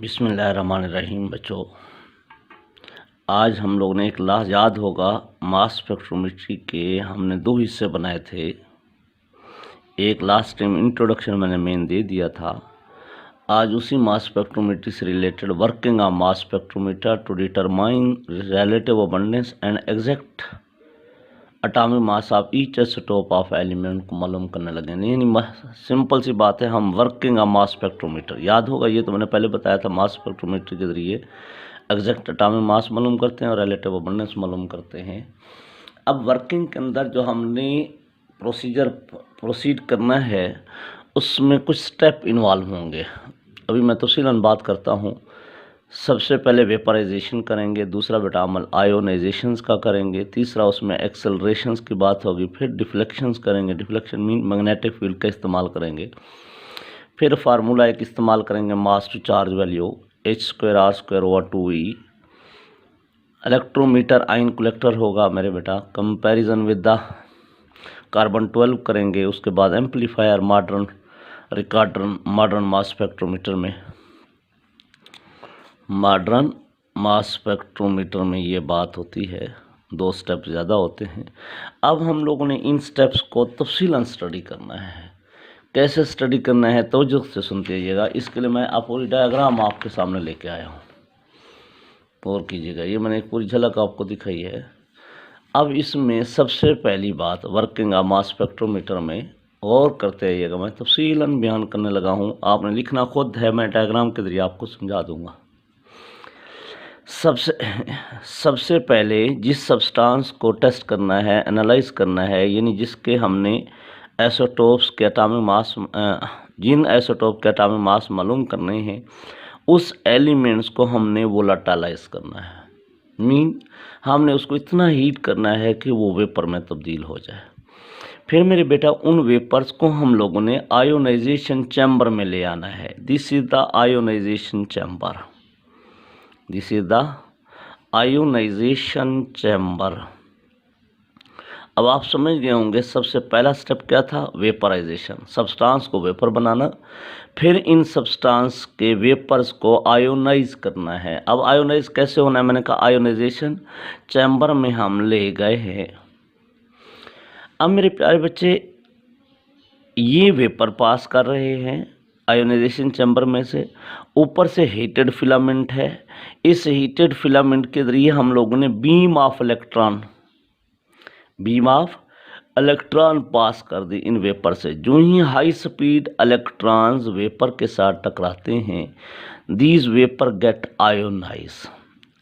बिस्मिल्लाहिर्रहमानिर्रहीम। बच्चों, आज हम लोग ने एक क्लास याद होगा मास स्पेक्ट्रोमेट्री के हमने दो हिस्से बनाए थे। एक लास्ट टाइम इंट्रोडक्शन मैंने मेन दे दिया था। आज उसी मास स्पेक्ट्रोमेट्री से related working of mass spectrometer to determine relative abundance and exact atomic mass of each isotope of element को मालूम करने लगे। यानी सिंपल सी बात है, हम वर्किंग ऑफ मास स्पेक्ट्रोमीटर याद होगा, ये तो मैंने पहले बताया था। मास स्पेक्ट्रोमेट्री के जरिए एग्जैक्ट एटॉमिक मास मालूम करते हैं और रिलेटिव अबंडेंस मालूम करते हैं। अब वर्किंग के अंदर जो हमने प्रोसीड करना है उसमें कुछ स्टेप इन्वॉल्व होंगे। अभी मैं तफसीलन बात करता हूँ। सबसे पहले वेपराइजेशन करेंगे, दूसरा बेटा अमल आयोनाइजेशंस का करेंगे, तीसरा उसमें एक्सेलरेशंस की बात होगी, फिर डिफ्लेक्शंस करेंगे। डिफ्लेक्शन मीन मैग्नेटिक फील्ड का इस्तेमाल करेंगे। फिर फार्मूला एक इस्तेमाल करेंगे, mass to charge value h²r²/2e। Electrometer ion collector होगा मेरे बेटा। कंपैरिजन विद द कार्बन 12 करेंगे। उसके बाद एम्पलीफायर मॉडर्न रिकॉर्डर मॉडर्न मास स्पेक्ट्रोमीटर में ये बात होती है। दो स्टेप ज़्यादा होते हैं। अब हम लोगों ने इन स्टेप्स को तफसीलन स्टडी करना है। कैसे स्टडी करना है तवज्जो से सुनते रहिएगा। इसके लिए मैं आप पूरी डायग्राम आपके सामने लेके आया हूँ, गौर कीजिएगा। ये मैंने एक पूरी झलक आपको दिखाई है। अब इसमें सबसे पहली बात वर्किंग ऑफ मास स्पेक्ट्रोमीटर में गौर करते रहिएगा। मैं तफसीलन बयान करने लगा हूँ, आपने लिखना खुद है, मैं डायग्राम के जरिए आपको समझा दूंगा। सबसे पहले जिस सब्सटेंस को टेस्ट करना है, एनालाइज करना है, यानी जिसके हमने आइसोटोप्स के एटॉमिक मास जिन आइसोटोप के एटॉमिक मास मालूम करने हैं, उस एलिमेंट्स को हमने वोलाटाइलाइज करना है। मीन हमने उसको इतना हीट करना है कि वो वेपर में तब्दील हो जाए। फिर मेरे बेटा उन वेपर्स को हम लोगों ने आयोनाइजेशन चैम्बर में ले आना है। This is the ionisation chamber. This is the ionisation chamber. अब आप समझ गए होंगे सबसे पहला स्टेप क्या था, वेपराइजेशन, सब्सटेंस को वेपर बनाना। फिर इन सब्सटेंस के वेपर्स को आयोनाइज करना है। अब आयोनाइज कैसे होना है, मैंने कहा आयोनाइजेशन चैम्बर में हम ले गए हैं। अब मेरे प्यारे बच्चे, ये वेपर पास कर रहे हैं आयोनाइजेशन चैम्बर में से। ऊपर से हीटेड फिलामेंट है। इस हीटेड फिलामेंट के जरिए हम लोगों ने बीम ऑफ इलेक्ट्रॉन पास कर दी इन वेपर से। जो ही हाई स्पीड इलेक्ट्रॉन्स वेपर के साथ टकराते हैं, दीज वेपर गेट आयोनाइज।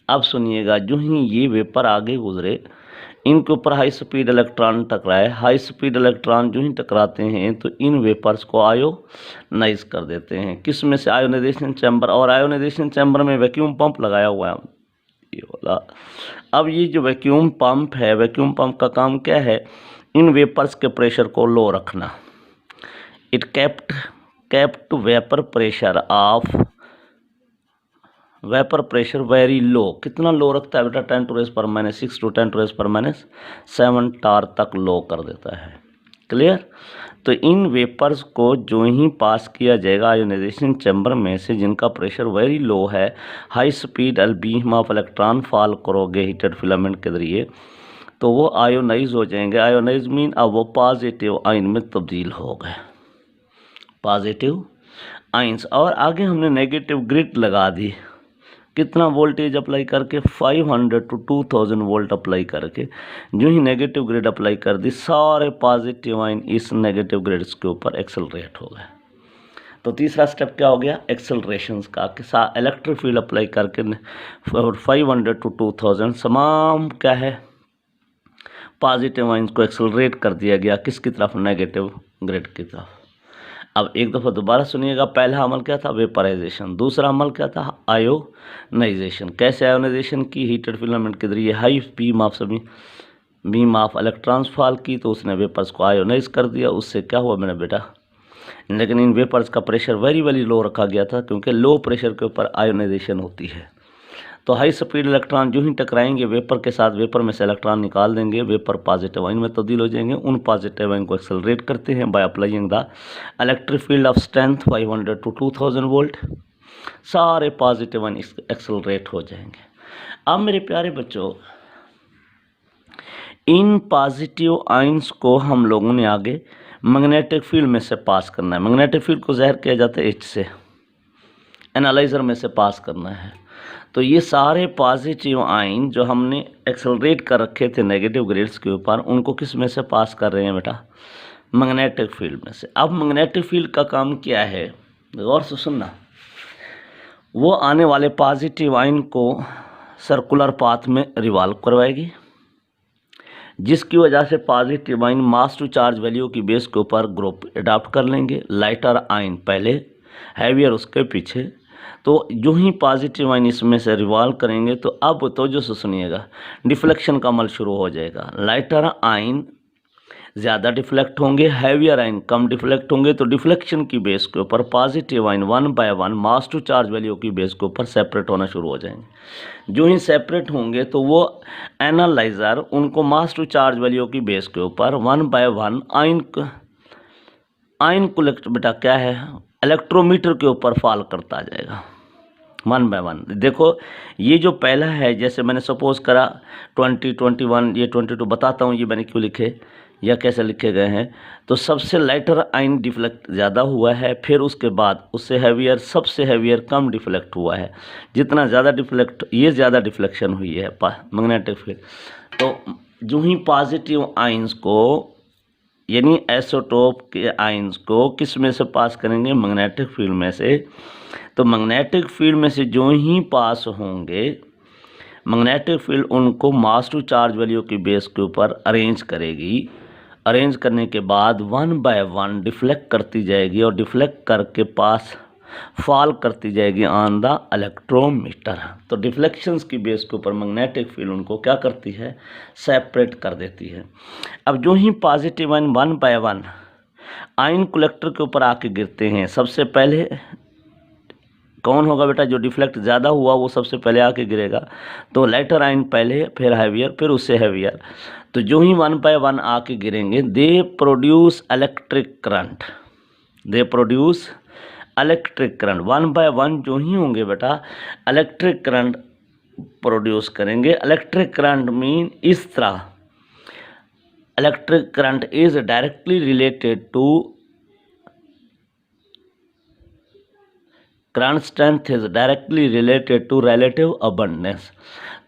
अब सुनिएगा, जो ही ये वेपर आगे गुजरे, इनके ऊपर हाई स्पीड इलेक्ट्रॉन टकराए। हाई स्पीड इलेक्ट्रॉन जो ही टकराते हैं तो इन वेपर्स को आयोनाइज कर देते हैं। किस में से, आयोनाइजेशन चैम्बर। और आयोनाइजेशन चैम्बर में वैक्यूम पंप लगाया हुआ है, ये वाला। अब ये जो वैक्यूम पंप है, वैक्यूम पंप का काम क्या है, इन वेपर्स के प्रेशर को लो रखना। It kept vapour pressure very low. कितना लो रखता है बेटा, 10⁻⁻⁶ to 10⁻⁷ टार तक लो कर देता है। क्लियर। तो इन वेपर्स को जो ही पास किया जाएगा आयोनाइजेशन चैम्बर में से, जिनका प्रेशर वेरी लो है, high speed beam of electron fall करोगे हीटेड फिलामेंट के जरिए, तो वो आयोनाइज हो जाएंगे। आयोनाइज मीन अब वो पॉजिटिव आयन में तब्दील हो गए, पॉजिटिव आयंस। और आगे हमने नेगेटिव ग्रिड लगा दी। कितना वोल्टेज अप्लाई करके, 500 to 2000 वोल्ट अप्लाई करके। जो ही नेगेटिव ग्रिड अप्लाई कर दी, सारे पॉजिटिव आयन इस नेगेटिव ग्रिड्स के ऊपर एक्सेलरेट हो गए। तो तीसरा स्टेप क्या हो गया, एक्सेलरेशंस का। इलेक्ट्रिक फील्ड अप्लाई करके 500 to 2000 तमाम क्या है, पॉजिटिव आयंस को एक्सेलरेट कर दिया गया। किसकी तरफ, नेगेटिव ग्रिड की तरफ। अब एक दफ़ा दोबारा सुनिएगा, पहला अमल क्या था, वेपराइजेशन। दूसरा अमल क्या था, आयोनाइजेशन। कैसे आयोनाइजेशन की, हीटेड फिलामेंट के जरिए high beam of electrons fall की, तो उसने वेपर्स को आयोनाइज कर दिया। उससे क्या हुआ मेरा बेटा, लेकिन इन वेपर्स का प्रेशर वेरी लो रखा गया था, क्योंकि लो प्रेशर के ऊपर आयोनाइजेशन होती है। तो हाई स्पीड इलेक्ट्रॉन जो ही टकराएंगे वेपर के साथ, वेपर में से इलेक्ट्रॉन निकाल देंगे, वेपर पॉजिटिव आयन में तब्दील हो जाएंगे। उन पॉजिटिव आयन को एक्सेलरेट करते हैं bye applying the electric field of strength 500 to 2000 volt. सारे पॉजिटिव आयन एक्सेलरेट हो जाएंगे। अब मेरे प्यारे बच्चों, इन पॉजिटिव आयंस को हम लोगों ने आगे मैग्नेटिक फील्ड में से पास करना है। मैग्नेटिक फील्ड को ज़ाहिर किया जाता है H से, एनालाइजर में से पास करना है। तो ये सारे पॉजिटिव आयन जो हमने एक्सेलरेट कर रखे थे नेगेटिव ग्रेड्स के ऊपर, उनको किस में से पास कर रहे हैं बेटा? मैग्नेटिक फील्ड में से। अब मैग्नेटिक फील्ड का काम क्या है, गौर से सुनना। वो आने वाले पॉजिटिव आयन को सर्कुलर पाथ में रिवॉल्व करवाएगी, जिसकी वजह से positive ion mass to charge value की बेस के ऊपर ग्रुप अडॉप्ट कर लेंगे। लाइटर आयन पहले, हैवियर उसके पीछे। तो जो ही पॉजिटिव आयन इसमें से रिवॉल्व करेंगे तो अब तो जो सुनिएगा, डिफ्लेक्शन का अमल शुरू हो जाएगा। लाइटर आयन ज़्यादा डिफ्लेक्ट होंगे, हैवियर आयन कम डिफ्लेक्ट होंगे। तो डिफ्लेक्शन की बेस के ऊपर positive ion 1 by 1 mass to charge value की बेस के ऊपर सेपरेट होना शुरू हो जाएंगे। जो ही सेपरेट होंगे तो वो एनालाइजर उनको मास टू चार्ज वैल्यू की बेस के ऊपर 1 बाय 1 आयन कलेक्ट बेटा क्या है, इलेक्ट्रोमीटर के ऊपर फॉल करता जाएगा 1 बाय 1। देखो ये जो पहला है, जैसे मैंने सपोज करा 20, 21, ये 22, बताता हूँ ये मैंने क्यों लिखे या कैसे लिखे गए हैं। तो सबसे लाइटर आयन डिफ्लेक्ट ज़्यादा हुआ है, फिर उसके बाद उससे हैवियर, सबसे हैवियर कम डिफ्लेक्ट हुआ है। जितना ज़्यादा डिफ्लेक्ट, ये ज़्यादा डिफ्लेक्शन हुई है मैग्नेटिक फील्ड। तो जो ही पॉजिटिव आयंस को, यानी आइसोटोप के आयंस को किस में से पास करेंगे? मैग्नेटिक फील्ड में से। तो मैग्नेटिक फील्ड में से जो ही पास होंगे, मैग्नेटिक फील्ड उनको मास टू चार्ज वैल्यू की बेस के ऊपर अरेंज करेगी। अरेंज करने के बाद 1 बाय 1 डिफ्लेक्ट करती जाएगी और डिफ्लेक्ट करके पास फॉल करती जाएगी ऑन द इलेक्ट्रोमीटर। तो डिफ्लेक्शंस की बेस के ऊपर मैग्नेटिक फील्ड उनको क्या करती है? सेपरेट कर देती है। अब जो ही positive ion 1 by 1 ion collector के ऊपर आके गिरते हैं, सबसे पहले कौन होगा बेटा? जो डिफ्लेक्ट ज़्यादा हुआ वो सबसे पहले आके गिरेगा। तो लाइटर आयन पहले, फिर हैवियर, फिर उससे हैवियर। तो जो ही 1 बाय 1 आके गिरेंगे, they produce electric current. They produce electric current 1 by 1 जो ही होंगे बेटा, इलेक्ट्रिक करंट प्रोड्यूस करेंगे। इलेक्ट्रिक करंट मीन इस तरह, electric current is directly related to current strength is directly related to relative abundance.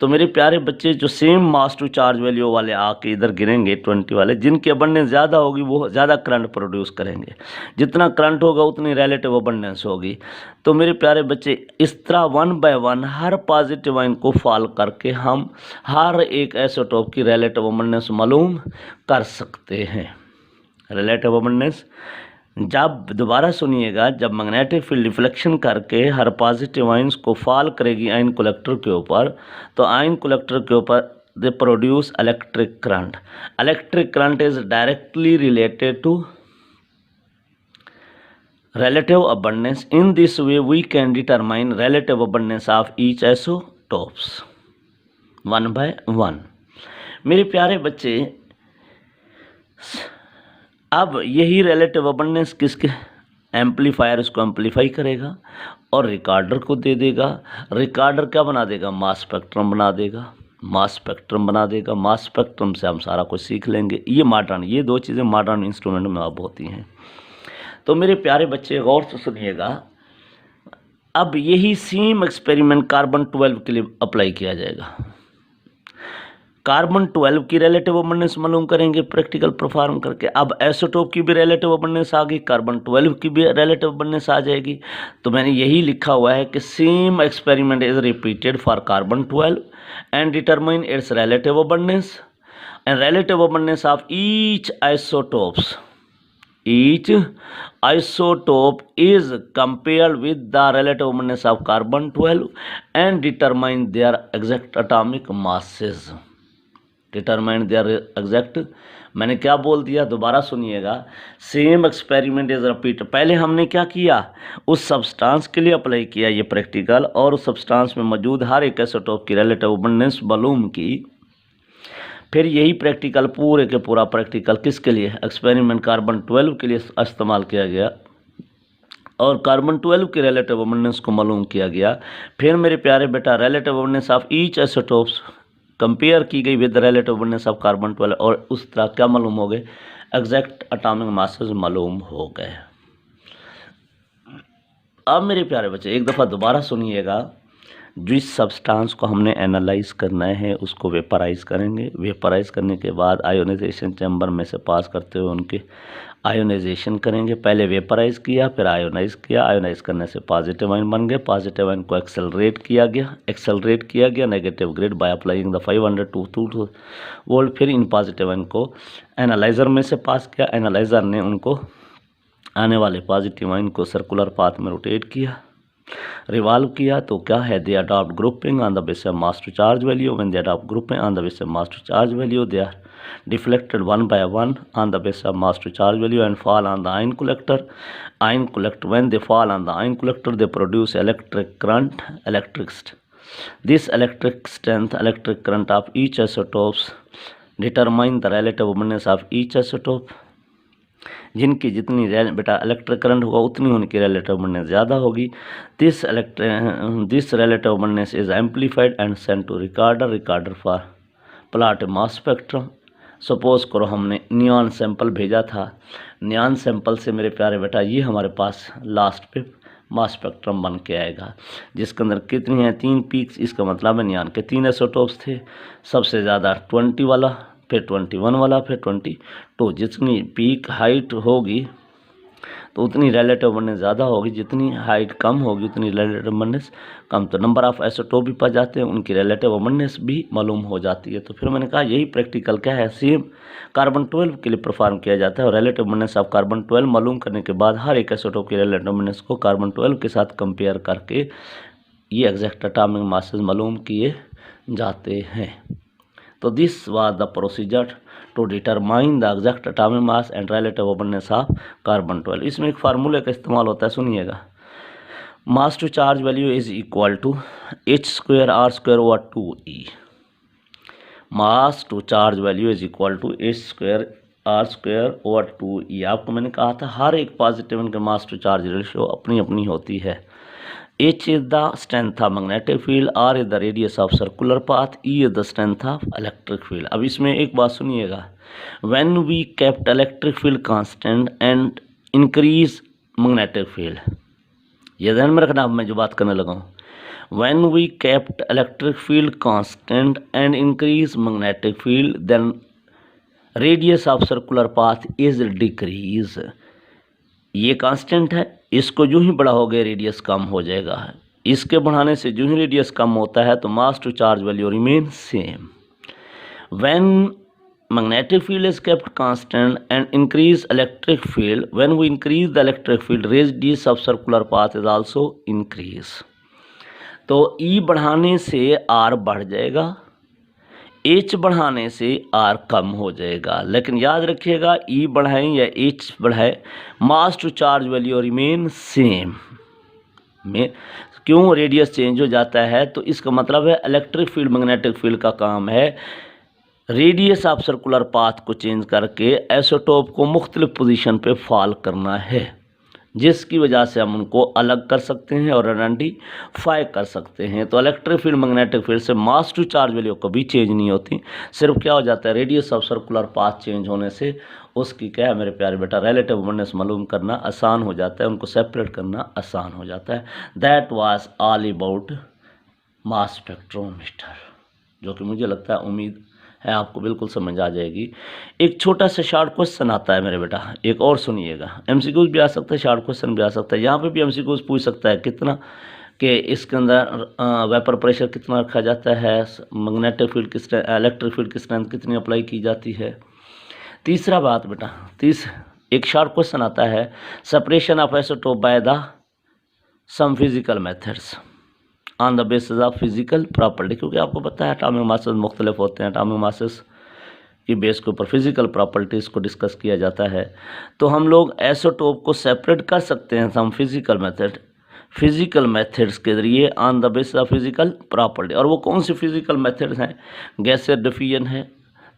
तो मेरे प्यारे बच्चे, जो same mass to charge value वाले आके इधर गिरेंगे 20 वाले, जिनकी अबंडेंस ज़्यादा होगी वो ज़्यादा करंट प्रोड्यूस करेंगे। जितना करंट होगा उतनी रिलेटिव अबंडेंस होगी। तो मेरे प्यारे बच्चे, इस तरह 1 बाय 1 हर पॉजिटिव आयन को फॉल करके हम हर एक आइसोटोप की रिलेटिव अबंडेंस मालूम कर सकते हैं। रिलेटिव अबंडेंस जब दोबारा सुनिएगा, जब मैग्नेटिक फील्ड रिफ्लेक्शन करके हर पॉजिटिव आयंस को फॉल करेगी आयन कलेक्टर के ऊपर, तो आयन कलेक्टर के ऊपर they produce electric current. Electric current is directly related to relative abundance. In this way we can determine relative abundance of each isotopes 1 by 1। मेरे प्यारे बच्चे, अब यही रिलेटिव अबंडेंस किसके? एम्पलीफायर इसको एम्पलीफाई करेगा और रिकॉर्डर को दे देगा। रिकॉर्डर क्या बना देगा? मास स्पेक्ट्रम बना देगा। मास स्पेक्ट्रम बना देगा। मास स्पेक्ट्रम से हम सारा कुछ सीख लेंगे। ये मॉडर्न, ये दो चीज़ें मॉडर्न इंस्ट्रूमेंट में अब होती हैं। तो मेरे प्यारे बच्चे गौर से सुनिएगा, अब यही सेम एक्सपेरिमेंट कार्बन 12 के लिए अप्लाई किया जाएगा। कार्बन 12 की रिलेटिव अबंडेंस मालूम करेंगे प्रैक्टिकल परफॉर्म करके। अब आइसोटोप की भी रिलेटिव अबंडेंस आ गई, कार्बन 12 की भी रिलेटिव अबंडेंस आ जाएगी। तो मैंने यही लिखा हुआ है कि same experiment is repeated for carbon 12 and determine its relative abundance and relative abundance of each isotopes. Each isotope is compared with the relative abundance of carbon 12 and determine their exact atomic masses. Determine their exact, मैंने क्या बोल दिया दोबारा सुनिएगा। Same experiment is repeat. पहले हमने क्या किया? उस सब्सटेंस के लिए अप्लाई किया ये प्रैक्टिकल, और उस सब्सटेंस में मौजूद हर एक आइसोटोप की रिलेटिव अबंडेंस मालूम की। फिर यही प्रैक्टिकल, पूरे के पूरा प्रैक्टिकल किसके लिए? एक्सपेरिमेंट कार्बन 12 के लिए इस्तेमाल किया गया। और कार्बन 12 की रिलेटिव अबंडेंस को मालूम किया गया। फिर मेरे प्यारे बेटा relative abundance of each isotopes compare की गई with relative abundance of carbon 12 और उस तरह क्या मालूम हो गए, एग्जैक्ट एटॉमिक मासेस मालूम हो गए। अब मेरे प्यारे बच्चे एक दफ़ा दोबारा सुनिएगा, जिस सब्सटेंस को हमने एनालाइज करना है उसको वेपराइज करेंगे। वेपराइज करने के बाद आयोनाइजेशन चैम्बर में से पास करते हुए उनके आयोनाइजेशन करेंगे। पहले वेपराइज किया, फिर आयोनाइज किया। आयोनाइज करने से पॉजिटिव आयन बन गए। पॉजिटिव आयन को एक्सेलरेट किया गया negative grade by applying the 500 to 2 volt. फिर इन पॉजिटिव आयन को एनालाइजर में से पास किया। एनालाइजर ने उनको आने वाले पॉजिटिव आयन को सर्कुलर पाथ में रोटेट किया, रिवॉल्व किया। तो क्या है, they adopt grouping on the basis of mass to charge value. When they adopt grouping on the basis of mass to charge value, they are deflected one by one on the basis of mass to charge value and fall on the ion collector. When they fall on the ion collector, they produce electric current, this electric strength, electric current of each isotopes determine the relative abundance of each isotope. जिनकी जितनी बेटा electric current होगा उतनी उनकी relative abundance ज़्यादा होगी। This relative abundance is amplified and send to recorder for plot mass spectrum. Suppose करो हमने नियॉन सैंपल भेजा था, नियॉन सैंपल से मेरे प्यारे बेटा ये हमारे पास लास्ट पे मास स्पेक्ट्रम बन के आएगा, जिसके अंदर कितनी है, 3 पीक्स। इसका मतलब है नियॉन के 3 आइसोटोप्स थे, सबसे ज़्यादा 20 वाला, फिर 21 वाला, फिर 22। जितनी पीक हाइट होगी तो उतनी रिलेटिव अबंडेंस ज़्यादा होगी, जितनी हाइट कम होगी उतनी रिलेटिव अबंडेंस कम। तो नंबर ऑफ आइसोटोप भी पा जाते हैं, उनकी रिलेटिव अबंडेंस भी मालूम हो जाती है। तो फिर मैंने कहा यही प्रैक्टिकल क्या है, सेम कार्बन 12 के लिए परफॉर्म किया जाता है। और रिलेटिव अबंडेंस ऑफ कार्बन 12 मालूम करने के बाद हर एक आइसोटोप की रिलेटिव अबंडेंस को कार्बन 12 के साथ कंपेयर करके ये एग्जैक्ट एटॉमिक मासेस मालूम किए जाते हैं। तो this was the procedure to determine the exact atomic mass and relative abundance of carbon 12। इसमें एक फार्मूले का इस्तेमाल होता है, सुनिएगा। Mass to charge value is equal to h²r²/2e। Mass to charge value is equal to h²r²/2e। आपको मैंने कहा था हर एक पॉजिटिव के मास टू चार्ज रेशियो अपनी अपनी होती है। H is the strength of magnetic field, R is the radius of circular path, E is the strength of electric field। अब इसमें एक बात सुनिएगा, when we kept electric field constant and increase magnetic field, ये ध्यान में रखना। अब मैं जो बात करने लगा हूँ, when we kept electric field constant and increase magnetic field, then radius of circular path is decrease। ये कांस्टेंट है, इसको जो ही बड़ा हो गया रेडियस कम हो जाएगा। इसके बढ़ाने से जो ही रेडियस कम होता है तो mass to charge value remain same. When magnetic field is kept constant and increase electric field, when we increase the electric field, radius of circular path is also increase। तो E बढ़ाने से R बढ़ जाएगा, H बढ़ाने से R कम हो जाएगा। लेकिन याद रखिएगा E बढ़ाएं या H बढ़ाए, mass to charge value remain same. में क्यों रेडियस चेंज हो जाता है, तो इसका मतलब है इलेक्ट्रिक फील्ड मैग्नेटिक फील्ड का काम है रेडियस ऑफ सर्कुलर पाथ को चेंज करके आइसोटोप को मुख्तलिफ पोजीशन पे फॉल करना है, जिसकी वजह से हम उनको अलग कर सकते हैं और आइडेंटिफाई कर सकते हैं। तो इलेक्ट्रिक फील्ड मैग्नेटिक फील्ड से मास टू चार्ज वैल्यू कभी चेंज नहीं होती, सिर्फ क्या हो जाता है, radius of circular path change होने से उसकी क्या है मेरे प्यारे बेटा, रिलेटिव अबंडेंस मालूम करना आसान हो जाता है, उनको सेपरेट करना आसान हो जाता है। That was all about mass spectrometer, जो कि मुझे लगता है, उम्मीद है आपको बिल्कुल समझ आ जाएगी। एक छोटा सा शॉर्ट क्वेश्चन आता है मेरे बेटा, एक और सुनिएगा। एमसीक्यूज भी आ सकता है, शॉर्ट क्वेश्चन भी आ सकता है। यहाँ पे भी एमसीक्यूज पूछ सकता है कितना कि इसके अंदर वेपर प्रेशर कितना रखा जाता है, मैग्नेटिक फील्ड की स्ट्रेंथ, इलेक्ट्रिक फील्ड की स्ट्रेंथ कितनी अप्लाई की जाती है। तीसरा बात बेटा, एक शॉर्ट क्वेश्चन आता है, separation of isotope by the some physical methods on the basis of physical property. क्योंकि आपको पता है एटॉमिक मासेस मुख्तलिफ होते हैं, एटॉमिक मासेस की बेस के ऊपर फिजिकल प्रॉपर्टीज़ को डिस्कस किया जाता है। तो हम लोग आइसोटोप को सेपरेट कर सकते हैं सम फिजिकल मेथड्स के जरिए on the basis of physical property. और वो कौन सी फिजिकल मेथड्स हैं, गैसियर डिफ्यूजन है,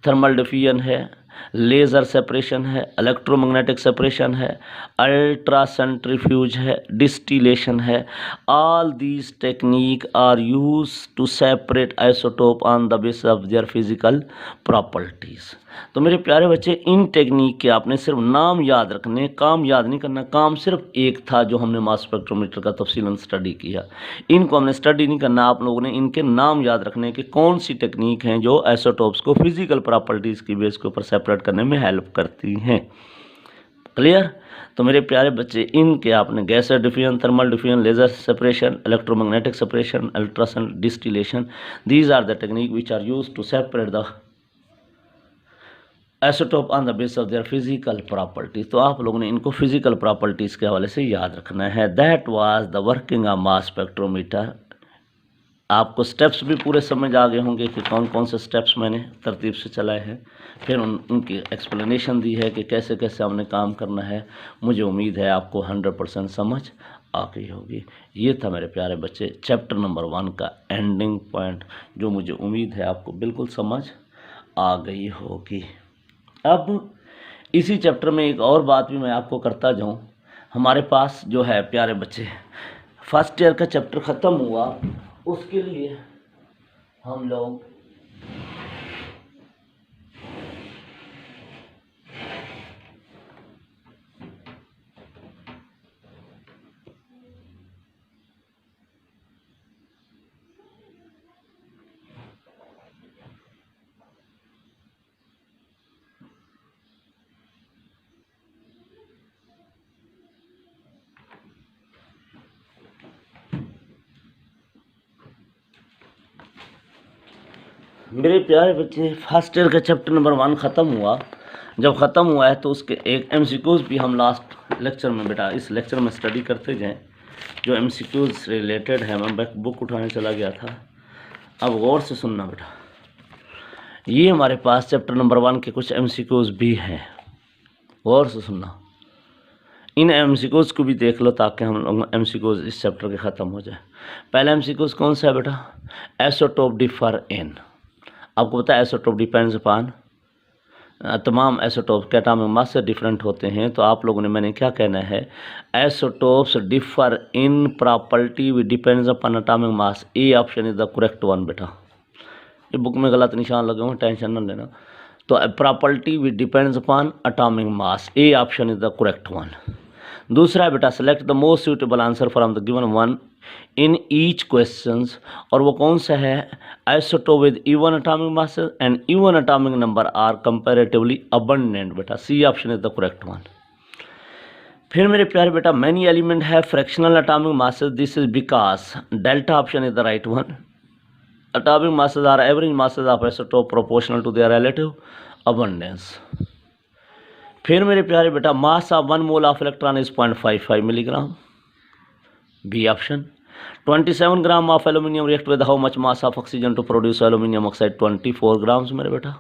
थर्मल डिफ्यूजन है, लेज़र सेपरेशन है, इलेक्ट्रोमैग्नेटिक सेपरेशन है, अल्ट्रा सेंट्रीफ्यूज है, डिस्टिलेशन है। All these technique are use to separate isotope on the basis of their physical properties. तो मेरे प्यारे बच्चे, इन टेक्निक के आपने सिर्फ नाम याद रखने, काम याद नहीं करना। काम सिर्फ एक था जो हमने मास स्पेक्ट्रोमीटर का तफसीलन स्टडी किया, इनको हमने स्टडी नहीं करना। आप लोगों ने इनके नाम याद रखने कि कौन सी टेक्निक हैं जो आइसोटोप्स को फिजिकल प्रॉपर्टीज़ की बेस के ऊपर सेपरेट करने में हेल्प करती हैं। क्लियर? तो मेरे प्यारे बच्चे, इनके आपने gas diffusion, thermal diffusion, laser separation, electromagnetic separation, ultrasound distillation, these are the technique which are use to separate the isotope on the base of their physical properties. तो आप लोगों ने इनको फिजिकल प्रॉपर्टीज़ के हवाले से याद रखना है। That was the working of mass spectrometer. आपको स्टेप्स भी पूरे समझ आ गए होंगे कि कौन कौन से स्टेप्स मैंने तरतीब से चलाए हैं, फिर उनकी एक्सप्लेनेशन दी है कि कैसे कैसे हमने काम करना है। मुझे उम्मीद है आपको 100% समझ आ गई होगी। ये था मेरे प्यारे बच्चे चैप्टर नंबर 1 का एंडिंग पॉइंट, जो मुझे उम्मीद है आपको बिल्कुल समझ आ गई होगी। अब इसी चैप्टर में एक और बात भी मैं आपको करता जाऊं। हमारे पास जो है प्यारे बच्चे, फर्स्ट ईयर का चैप्टर ख़त्म हुआ, उसके लिए हम लोग मेरे प्यारे बच्चे, फर्स्ट ईयर का चैप्टर नंबर 1 ख़त्म हुआ। जब ख़त्म हुआ है तो उसके एक MCQs भी हम लास्ट लेक्चर में बेटा इस लेक्चर में स्टडी करते जाएं, जो MCQs रिलेटेड है। मैं बुक उठाने चला गया था, अब गौर से सुनना बेटा। ये हमारे पास चैप्टर नंबर 1 के कुछ MCQs भी हैं, गौर से सुनना। इन MCQs को भी देख लो ताकि हम लोग MCQs इस चैप्टर के ख़त्म हो जाए। पहला MCQs कौन सा है बेटा? Isotope differ in. आपको पता है आइसोटोप डिपेंड्स अपॉन, तमाम आइसोटोप के एटॉमिक मास से डिफरेंट होते हैं। तो आप लोगों ने मैंने क्या कहना है, isotopes differ in property which depends upon atomic mass. A option is the correct one बेटा। ये बुक में गलत निशान लगे हुए, टेंशन न लेना। तो property which depends upon atomic mass, A option is the correct one. दूसरा है बेटा, select the most suitable answer from the given one in each questions. और वो कौन सा है? Isotope with even atomic mass and even atomic number are comparatively abundant बेटा। C option is the correct one. फिर मेरे प्यारे बेटा, मैनी एलिमेंट है fractional atomic masses, this is because delta option is the right one. Atomic masses are average masses of isotope proportional to their relative abundance. फिर मेरे प्यारे बेटा, mass of 1 mole of electron is 0.55 milligram, B option. 27 gram of aluminium react with how much mass of oxygen to produce aluminium oxide? 24 grams मेरे बेटा।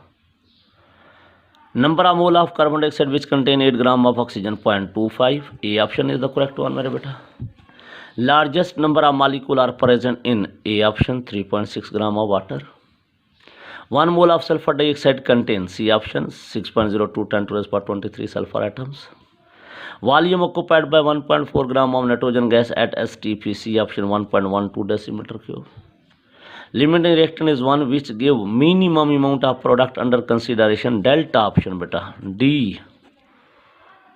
Number of mole of carbon dioxide which contain 8 gram of oxygen? 0.25, A option is the correct one मेरे बेटा। Largest number of molecule are present in? A option 3.6 gram of water. 1 mole of sulfur dioxide contains? C option 6.02 10⁻23 sulfur atoms. Volume occupied by 1.4 gram of nitrogen gas at STP? C option 1.12 decimeter cube. Limiting reactant is one which give minimum amount of product under consideration? Delta option beta, D,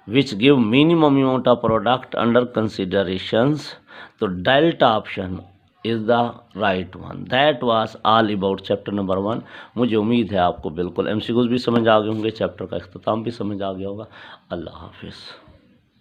which give minimum amount of product under considerations. तो delta option is the right one. That was all about chapter number 1. मुझे उम्मीद है आपको बिल्कुल MCQs भी समझ आ गए होंगे, चैप्टर का इख्तिताम भी समझ आ गया होगा। अल्लाह हाफिज़।